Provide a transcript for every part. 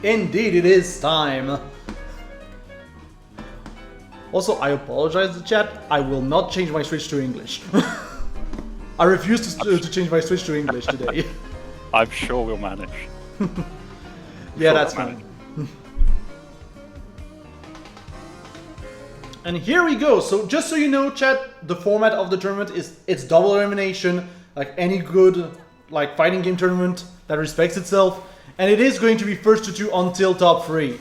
Indeed, it is time. Also, I apologize to chat. I will not change my Switch to English. I refuse to change my Switch to English today. I'm sure we'll manage. Yeah, that's fine. And here we go. So just so you know, chat, the format of the tournament is it's double elimination, like any good fighting game tournament that respects itself, and it is going to be first to 2 until top 3.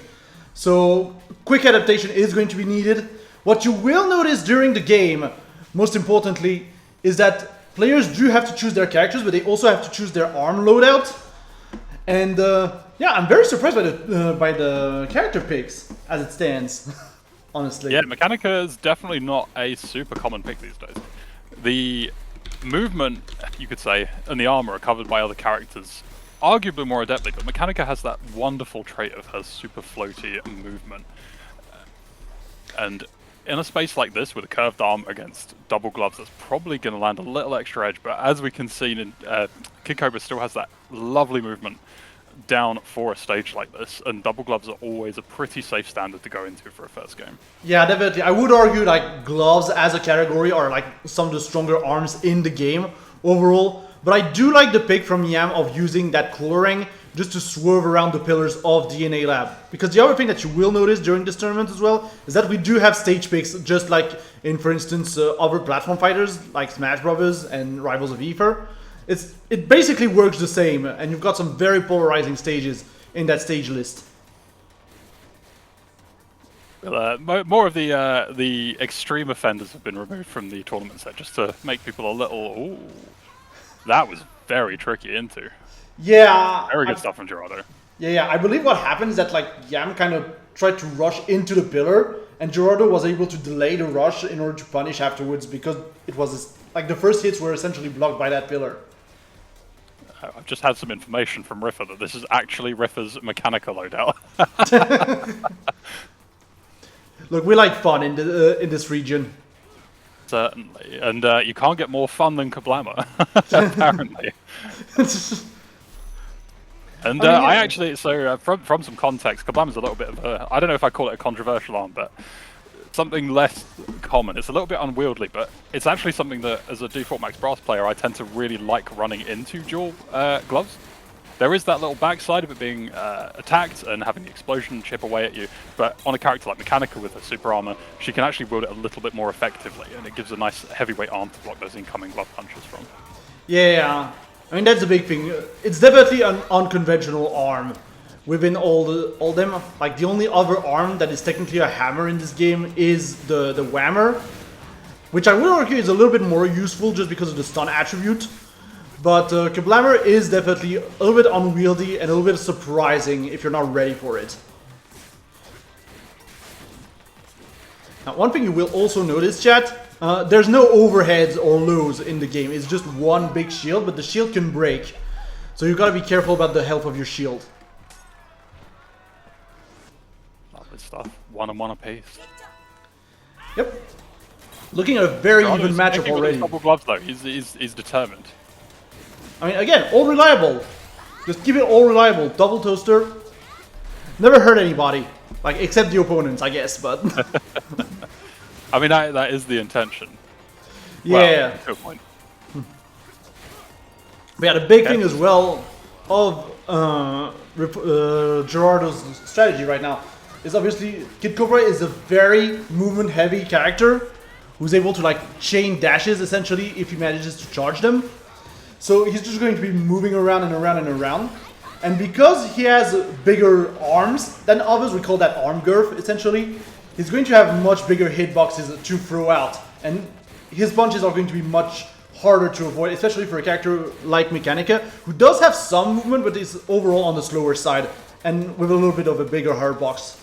So quick adaptation is going to be needed. What you will notice during the game, most importantly, is that players do have to choose their characters, but they also have to choose their arm loadout. And yeah, I'm very surprised by the character picks as it stands. Honestly. Yeah, Mechanica is definitely not a super common pick these days. The movement, you could say, and the armor are covered by other characters, arguably more adeptly, but Mechanica has that wonderful trait of her super floaty movement. And in a space like this, with a curved arm against double gloves, that's probably going to land a little extra edge, but as we can see, Kid Cobra still has that lovely movement down for a stage like this, and double gloves are always a pretty safe standard to go into for a first game. Yeah, definitely. I would argue gloves as a category are some of the stronger arms in the game overall, but I do like the pick from Yam of using that coloring just to swerve around the pillars of DNA Lab. Because the other thing that you will notice during this tournament as well is that we do have stage picks, just like in, for instance, other platform fighters like Smash Brothers and Rivals of Ether. It basically works the same, and you've got some very polarizing stages in that stage list. Well, more of the extreme offenders have been removed from the tournament set, just to make people a little. Ooh, that was very tricky into. Yeah. Very good stuff from Giurardo. Yeah. I believe what happened is that Yam kind of tried to rush into the pillar, and Giurardo was able to delay the rush in order to punish afterwards because it was the first hits were essentially blocked by that pillar. I've just had some information from Riffa that this is actually Riffa's Mechanica loadout. Look, we like fun in this region. Certainly, and you can't get more fun than Kablammer, apparently. And I actually, so from some context, Kablammer's a little bit of a, I don't know if I call it a controversial arm, but something less common. It's a little bit unwieldy, but it's actually something that, as a default Max Brass player, I tend to really like running into dual gloves. There is that little backside of it being attacked and having the explosion chip away at you, but on a character like Mechanica with her super armor, she can actually wield it a little bit more effectively, and it gives a nice heavyweight arm to block those incoming glove punches from. Yeah, I mean, that's the big thing. It's definitely an unconventional arm within all them. The only other arm that is technically a hammer in this game is the whammer, which I would argue is a little bit more useful just because of the stun attribute. But Kablammer is definitely a little bit unwieldy and a little bit surprising if you're not ready for it. Now, one thing you will also notice, chat, there's no overheads or lows in the game. It's just one big shield, but the shield can break. So you've got to be careful about the health of your shield. Lovely stuff. 1-on-1 apiece. Yep. Looking at a very even matchup already. Double gloves though. He's determined. I mean, again, all reliable. Just keep it all reliable. Double toaster. Never hurt anybody. Except the opponents, I guess, but... I mean, that is the intention. Yeah. Well, good point. But yeah, the big thing as well of Giurardo's strategy right now is obviously Kid Cobra is a very movement-heavy character who's able to chain dashes essentially if he manages to charge them. So he's just going to be moving around and around and around. And because he has bigger arms than others, we call that arm girth essentially, he's going to have much bigger hitboxes to throw out. And his punches are going to be much harder to avoid, especially for a character like Mechanica, who does have some movement, but is overall on the slower side, and with a little bit of a bigger hard box.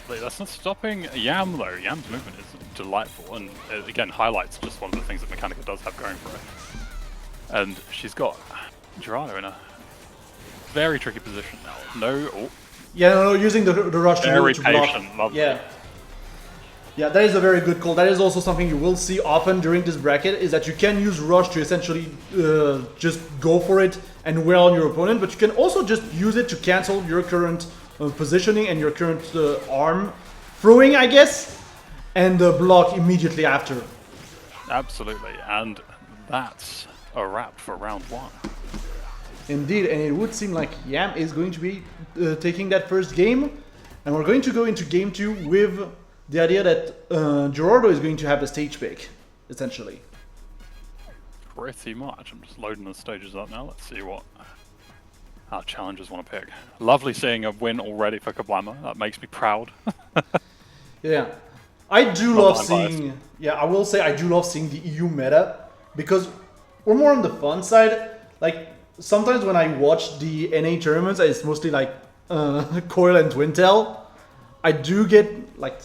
That's not stopping Yam though. Yam's movement is delightful, and again highlights just one of the things that Mechanica does have going for her. And she's got Giurardo in a very tricky position now. Yeah, using the rush to block. Patient, lovely. Yeah, that is a very good call. That is also something you will see often during this bracket, is that you can use rush to essentially just go for it and wear on your opponent, but you can also just use it to cancel your current positioning and your current arm throwing, I guess, and block immediately after. Absolutely, and that's a wrap for round 1. Indeed, and it would seem like Yam is going to be taking that first game, and we're going to go into game 2 with the idea that Giurardo is going to have the stage pick, essentially. Pretty much. I'm just loading the stages up now. Let's see what our challengers want to pick. Lovely seeing a win already for Kablama. That makes me proud. Yeah, I do love seeing. Yeah, I will say I do love seeing the EU meta because we're more on the fun side. Like sometimes when I watch the NA tournaments, it's mostly like Coil and Twintel. I do get like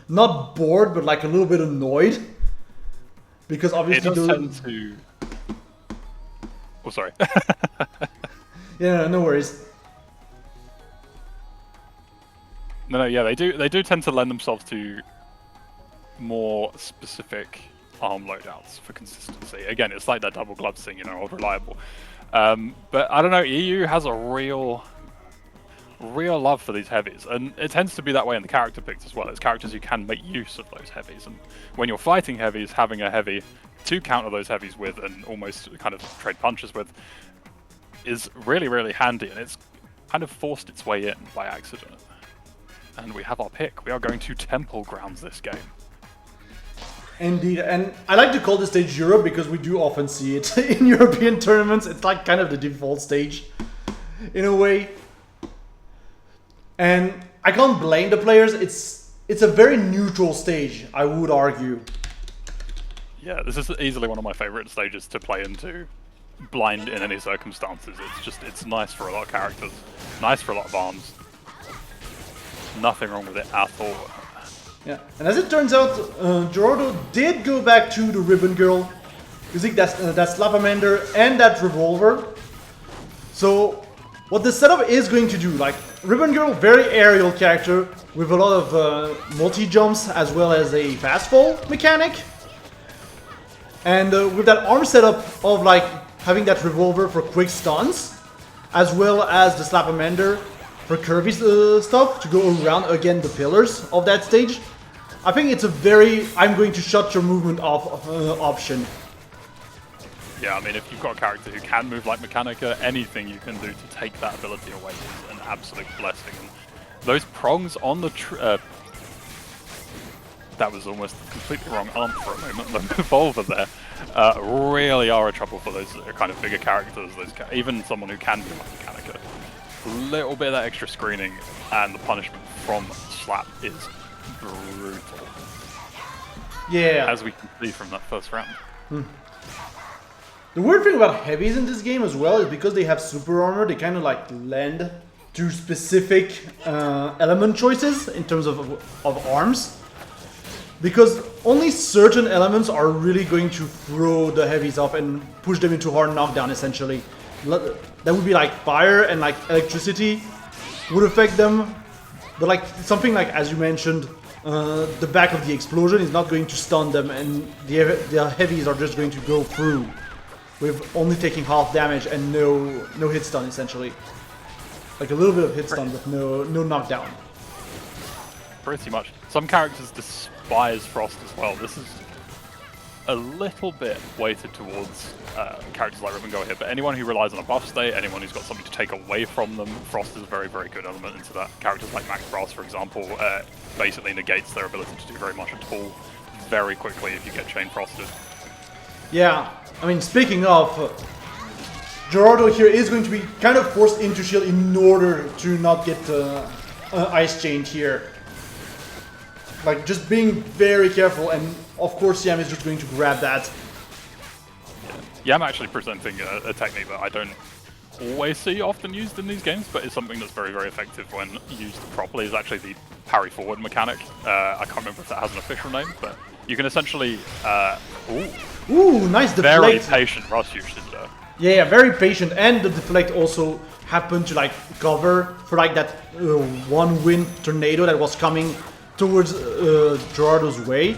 not bored, but like a little bit annoyed because obviously it does tend to. Oh, sorry. Yeah, no worries. No, yeah, they do tend to lend themselves to more specific arm loadouts for consistency. Again, it's like that double glove thing, you know, old reliable. But I don't know, EU has a real love for these heavies, and it tends to be that way in the character picks as well. It's characters who can make use of those heavies, and when you're fighting heavies, having a heavy to counter those heavies with and almost kind of trade punches with is really, really handy, and it's kind of forced its way in by accident. And we have our pick. We are going to Temple Grounds this game. Indeed, and I like to call this stage Europe because we do often see it in European tournaments. It's like kind of the default stage, in a way. And I can't blame the players. It's a very neutral stage, I would argue. Yeah, this is easily one of my favorite stages to play into blind in any circumstances. It's nice for a lot of characters, nice for a lot of arms. Nothing wrong with it at all. Yeah, and as it turns out, Giurardo did go back to the Ribbon Girl, using that Slapamander and that Revolver. So, what the setup is going to do, like, Ribbon Girl, very aerial character, with a lot of multi-jumps, as well as a fast-fall mechanic. And with that arm setup of, like, having that Revolver for quick stuns, as well as the Slapamander for curvy stuff to go around again the pillars of that stage. I think it's a very I'm going to shut your movement off option. Yeah, I mean, if you've got a character who can move like Mechanica, anything you can do to take that ability away is an absolute blessing. And those prongs on the that was almost completely wrong arm for a moment. The revolver there really are a trouble for those kind of bigger characters. Even someone who can move like Mechanica. A little bit of that extra screening and the punishment from Slap is brutal. Yeah. As we can see from that first round. The weird thing about heavies in this game as well is because they have super armor, they kind of like lend to specific element choices in terms of arms. Because only certain elements are really going to throw the heavies up and push them into hard knockdown, essentially. That would be like fire and like electricity would affect them. But like something like, as you mentioned, the back of the explosion is not going to stun them, and the heavies are just going to go through with only taking half damage and no hit stun, essentially. Like a little bit of hit stun, but no knockdown. Pretty much. Some characters despise Frost as well. This is a little bit weighted towards characters like Ribbon Girl here, but anyone who relies on a buff state, anyone who's got something to take away from them, Frost is a very, very good element into that. Characters like Max Brass, for example, basically negates their ability to do very much at all very quickly if you get chain frosted. Yeah, I mean, speaking of, Giurardo here is going to be kind of forced into shield in order to not get ice chained here. Like, just being very careful, and of course Yam is just going to grab that. Yeah, I'm actually presenting a technique that I don't always see often used in these games, but it's something that's very, very effective when used properly. Is actually the parry forward mechanic. I can't remember if that has an official name, but you can essentially... Ooh, nice deflect. Very patient rush usage there. Yeah, very patient, and the deflect also happened to like cover for like that one wind tornado that was coming towards Giurardo's way.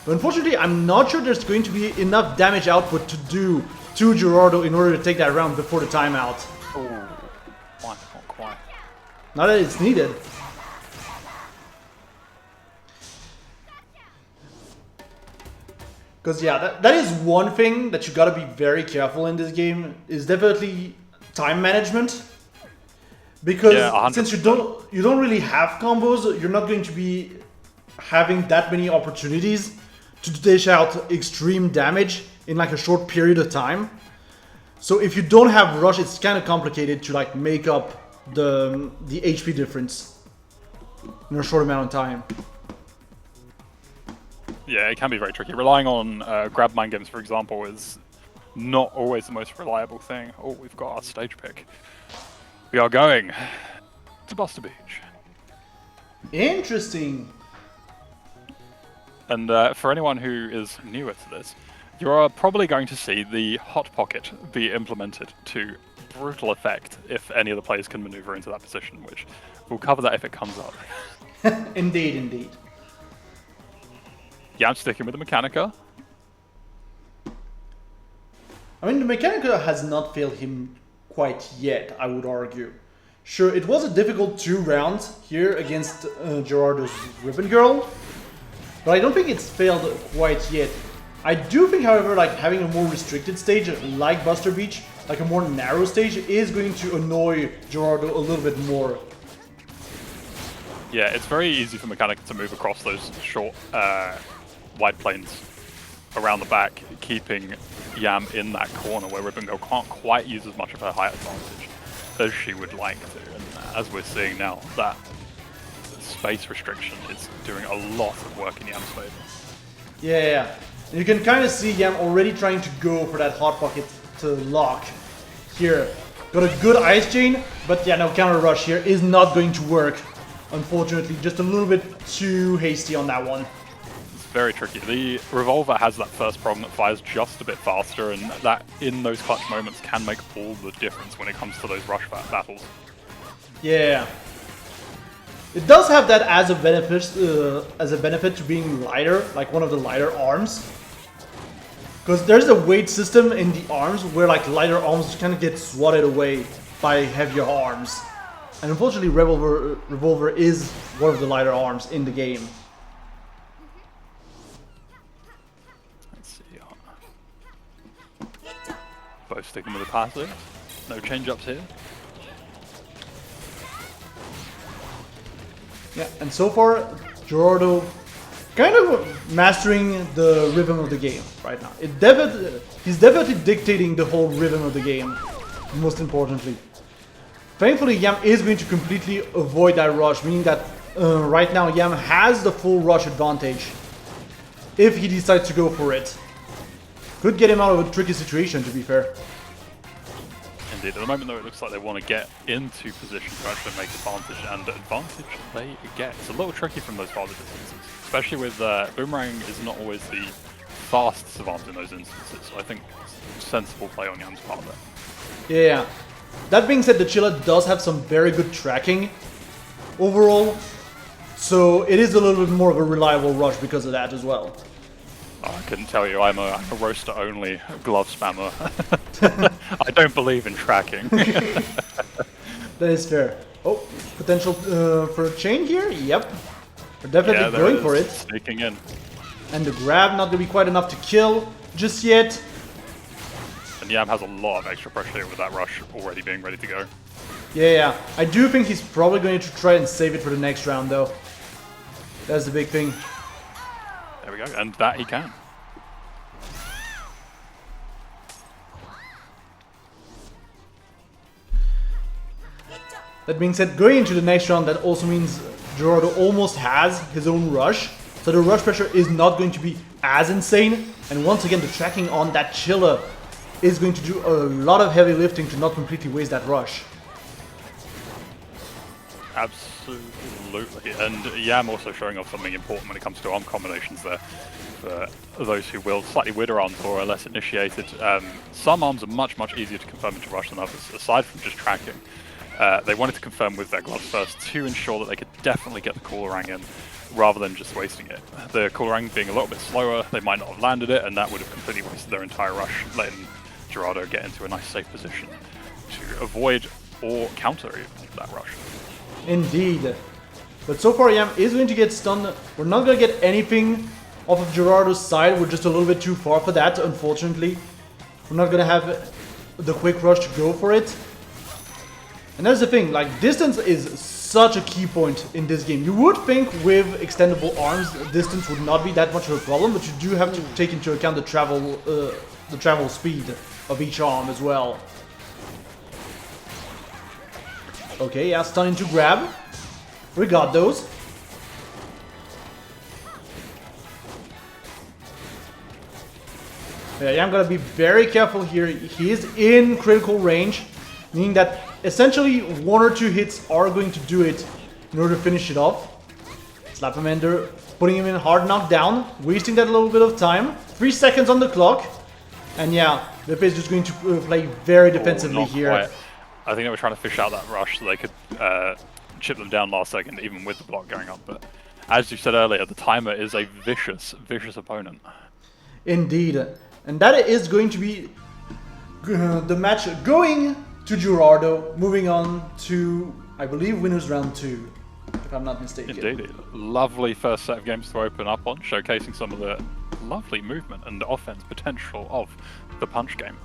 But unfortunately, I'm not sure there's going to be enough damage output to to Giurardo in order to take that round before the timeout. Oh, not quite. Not that it's needed. Because yeah, that is one thing that you gotta be very careful in this game, is definitely time management. Because since you don't really have combos, you're not going to be having that many opportunities to dish out extreme damage in like a short period of time. So if you don't have rush, it's kind of complicated to like make up the HP difference in a short amount of time. Yeah, it can be very tricky. Relying on grab mind games, for example, is not always the most reliable thing. Oh, we've got our stage pick. We are going to Buster Beach. Interesting. And for anyone who is newer to this, you are probably going to see the Hot Pocket be implemented to brutal effect if any of the players can maneuver into that position, which we'll cover that if it comes up. Indeed, indeed. Yeah, I'm sticking with the Mechanica. I mean, the Mechanica has not failed him quite yet, I would argue. Sure, it was a difficult 2 rounds here against Giurardo's Ribbon Girl, but I don't think it's failed quite yet. I do think, however, like having a more restricted stage like Buster Beach, like a more narrow stage, is going to annoy Giurardo a little bit more. Yeah, it's very easy for Mechanica to move across those short, wide planes around the back, keeping Yam in that corner where Ribbon Girl can't quite use as much of her height advantage as she would like to. And as we're seeing now, that space restriction is doing a lot of work in Yam's favor. Yeah. You can kind of see Yam already trying to go for that Hot Pocket to lock here. Got a good Ice Chain, but yeah, no, counter rush here is not going to work. Unfortunately, just a little bit too hasty on that one. It's very tricky. The Revolver has that first prong that fires just a bit faster, and that in those clutch moments can make all the difference when it comes to those rush battles. Yeah. It does have that as a benefit to being lighter, like one of the lighter arms. Because there's a weight system in the arms where like lighter arms kind of get swatted away by heavier arms. And unfortunately Revolver is one of the lighter arms in the game. Let's see. Both sticking with the passive. No change-ups here. Yeah, and so far, Giurardo kind of mastering the rhythm of the game right now. He's definitely dictating the whole rhythm of the game, most importantly. Thankfully, Yam is going to completely avoid that rush, meaning that right now Yam has the full rush advantage if he decides to go for it. Could get him out of a tricky situation, to be fair. Indeed, at the moment though it looks like they want to get into position to actually make advantage, and advantage they get. It's a little tricky from those farther distances, especially with Boomerang is not always the fastest savant in those instances, so I think it's a sensible play on Yam's part there. Yeah. That being said, the Chilla does have some very good tracking overall, so it is a little bit more of a reliable rush because of that as well. Oh, I couldn't tell you, I'm a roaster-only glove spammer. I don't believe in tracking. That is fair. Oh, potential for a chain here? Yep. We're definitely going for it. Sneaking in. And the grab not going to be quite enough to kill just yet. And Yam has a lot of extra pressure here with that rush already being ready to go. Yeah. I do think he's probably going to try and save it for the next round, though. That's the big thing. There we go, and that he can. That being said, going into the next round, that also means Giurardo almost has his own rush. So the rush pressure is not going to be as insane. And once again, the tracking on that Chilla is going to do a lot of heavy lifting to not completely waste that rush. Absolutely, and Yam also showing off something important when it comes to arm combinations there. For those who wield slightly weirder arms or are less initiated, some arms are much easier to confirm into rush than others, aside from just tracking. They wanted to confirm with their gloves first to ensure that they could definitely get the Coolerang in, rather than just wasting it. The Coolerang being a little bit slower, they might not have landed it, and that would have completely wasted their entire rush, letting Giurardo get into a nice safe position to avoid or counter that rush. Indeed. But so far Yam is going to get stunned. We're not going to get anything off of Giurardo's side. We're just a little bit too far for that, unfortunately. We're not going to have the quick rush to go for it. And that's the thing, like, distance is such a key point in this game. You would think with extendable arms, distance would not be that much of a problem, but you do have to take into account the travel speed of each arm as well. Okay, yeah, stunning to grab. We got those. Yeah, I'm gonna be very careful here. He is in critical range, meaning that essentially 1 or 2 hits are going to do it in order to finish it off. Slapamander putting him in hard knockdown, wasting that little bit of time. 3 seconds on the clock. And yeah, Lepe is just going to play very defensively here. Quite. I think they were trying to fish out that rush so they could chip them down last second, even with the block going up. But as you said earlier, the timer is a vicious, vicious opponent. Indeed. And that is going to be the match going to Giurardo, moving on to, I believe, winners round 2, if I'm not mistaken. Indeed. Lovely first set of games to open up on, showcasing some of the lovely movement and offense potential of the punch game.